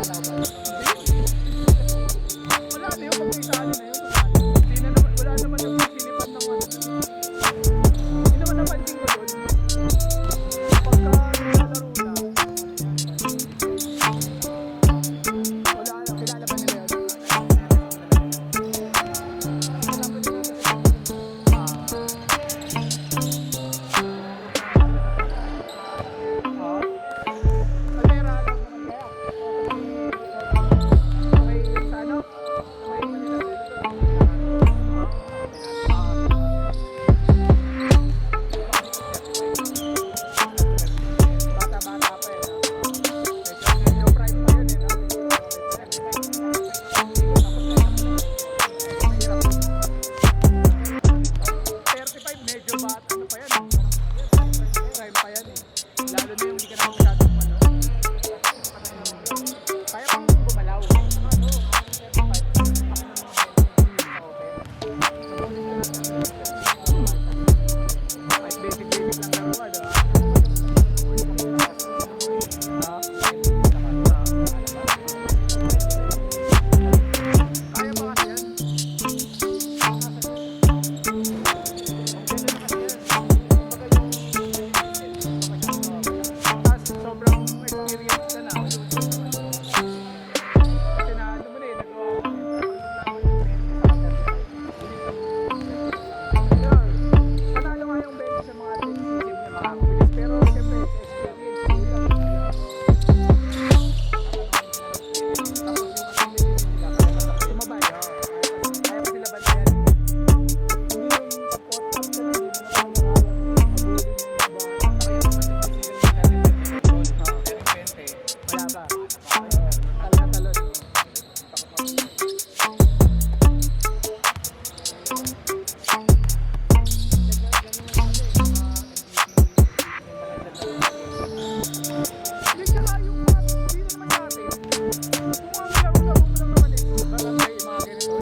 Wala na yun, pag may sali na yun. Hindi na naman, wala naman yung pilipan ng ano. Hindi naman napansin ko doon. Pagka naglalaro na, wala na, kilala ba nila yun? Kalera lang naman kaya. May sa ano? May Manila bata-bata pa eh. Medyo prime pa yun eh. No? 35 medyo bata ano pa yan. Prime pa yan eh. Lalo na yung hindi ka na masyadong ano. Kaya kang gumalaw. Kahit basic lang laro, di ba? Kaya ba kasi yan? Tapos sobrang experience ka na. Kasi na ano mo na eh, nagawa ko panalo nga yung bench sa mga team niya makakabilis. Pero siyempre sa experience tumabay. Kaya pa sila bantayan. Hindi yung support up ka na, hindi mo na wala ba? Talon. Hindi tsaka yung mga hindi naman natin. Kung ang laro-laro mo lang naman ito, barangay, mga ganito.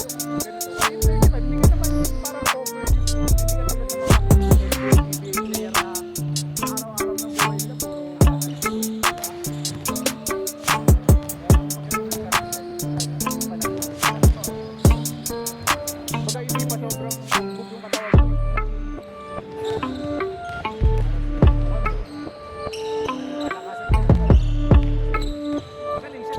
Yung 35, hindi ka naman parang over. Hindi ka naman sa mga NBA player na araw-araw ng buhay nila. Pagka hindi pa sobrang bugbog yung katawan mo. Magaling siya.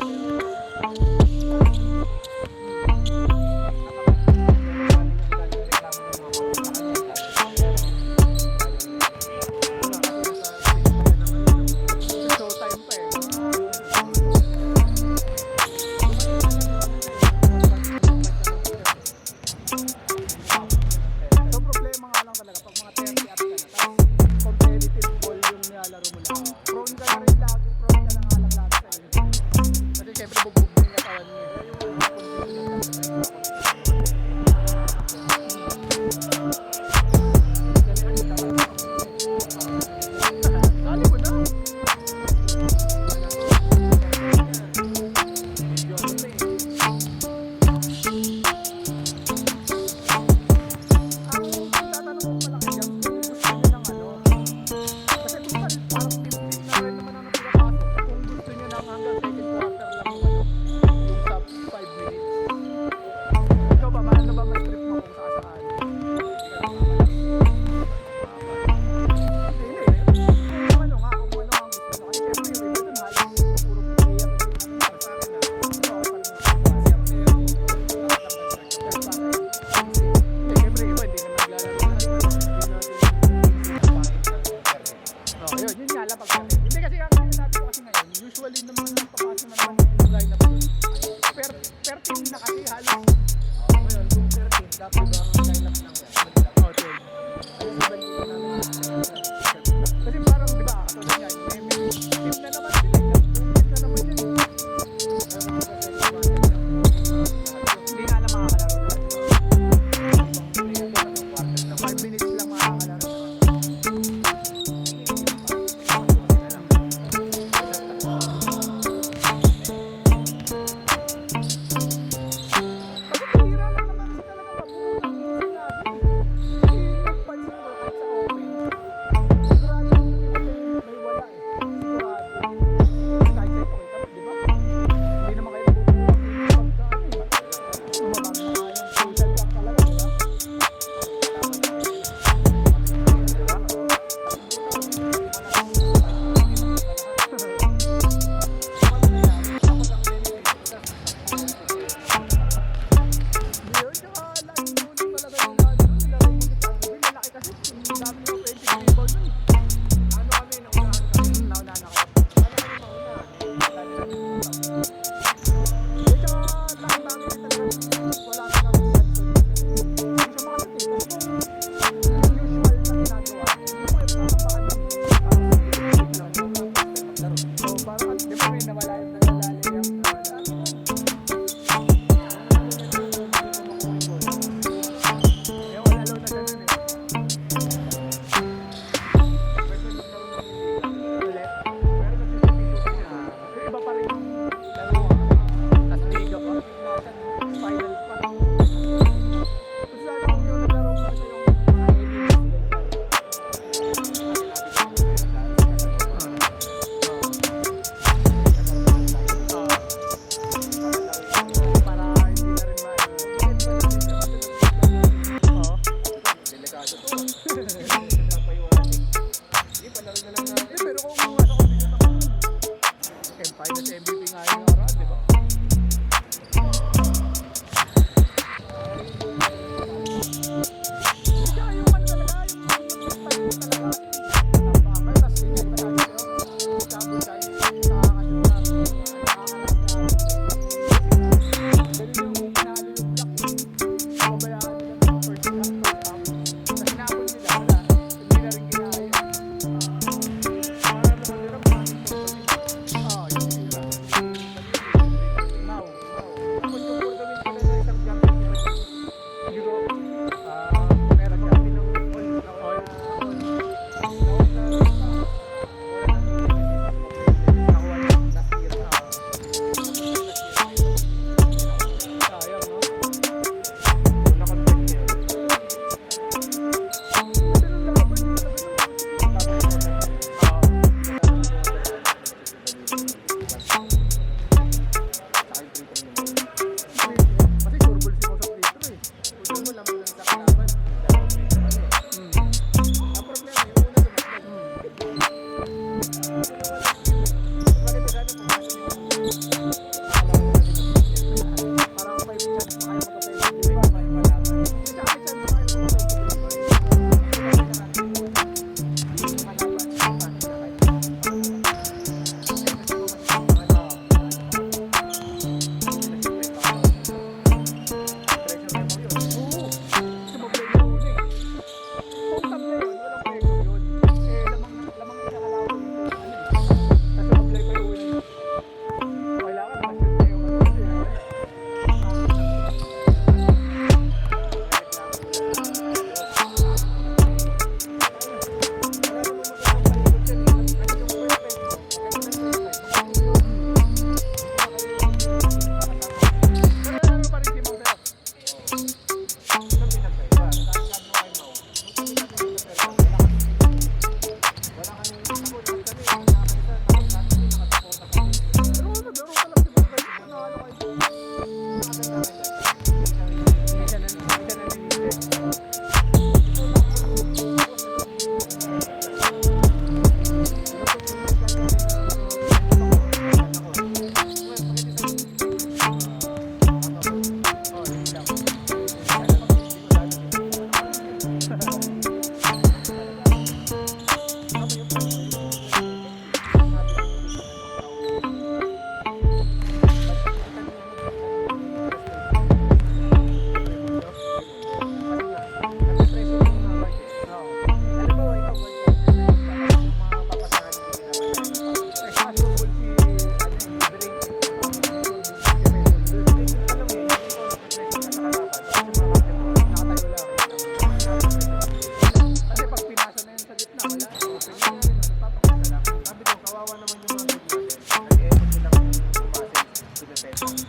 Tapos,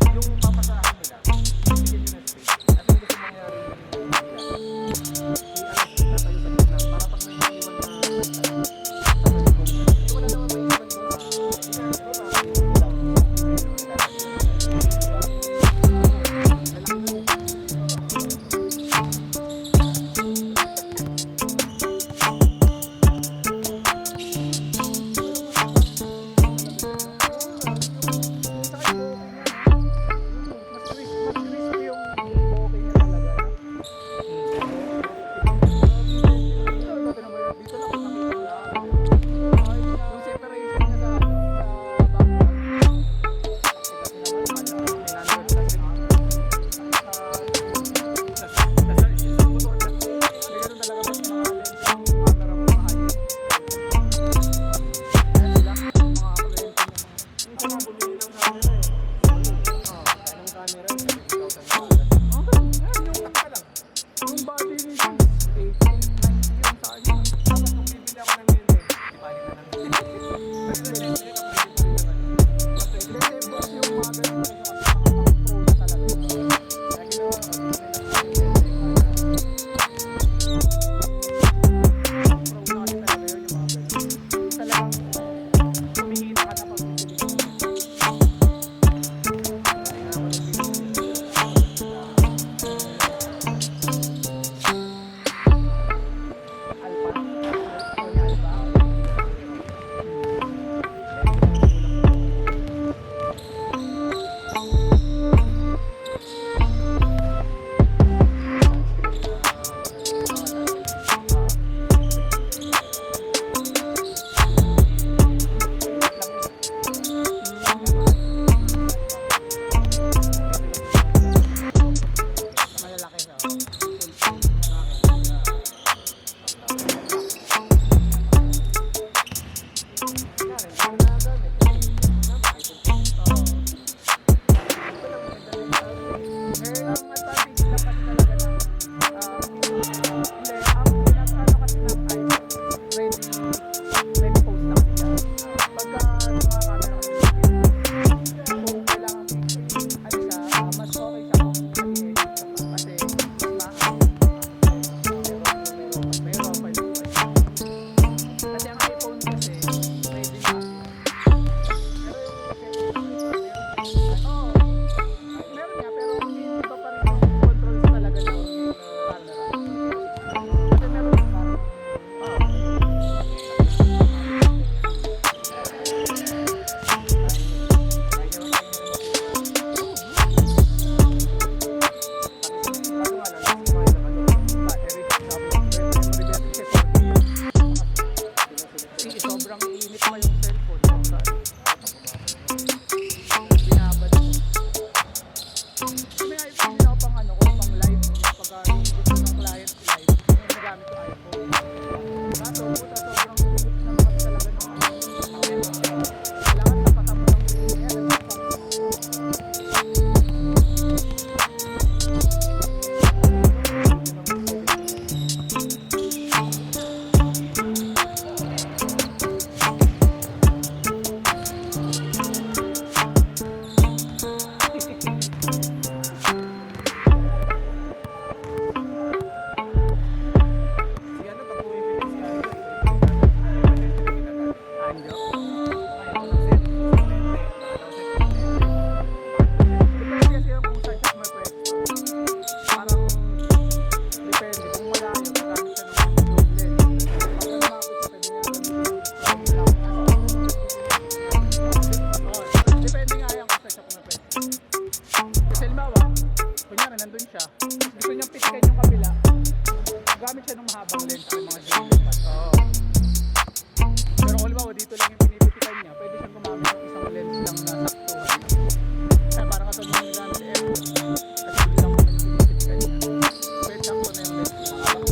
yung papasahan nila, bigyan nyo ng space. At yung gusto mangyari yung tatayo sa gitna para pag may iwan na wala naman may iwan yung body ni James, 18, 19 yung sa kanya. Tapos nung bibili ako ng lente, ipalit na lang. Kasi boss yung mga ganun kasi pro na talaga. Kaya ginawa ko, pro na kasi talaga yun yung mga ganun. Talagang kumikita ka na pag bibili ka. Gamit siya ng mahabang lens ng mga zoom lens. Pero kung halimbawa dito lang yung pinipitikan niya, pwede siyang gumamit ng isang lens lang na saktuhan. Kaya parang katulad ng gamit sa F. Kasi hindi lang yung pinipitikan niya. Pwede sakto na yung lens ng mahabang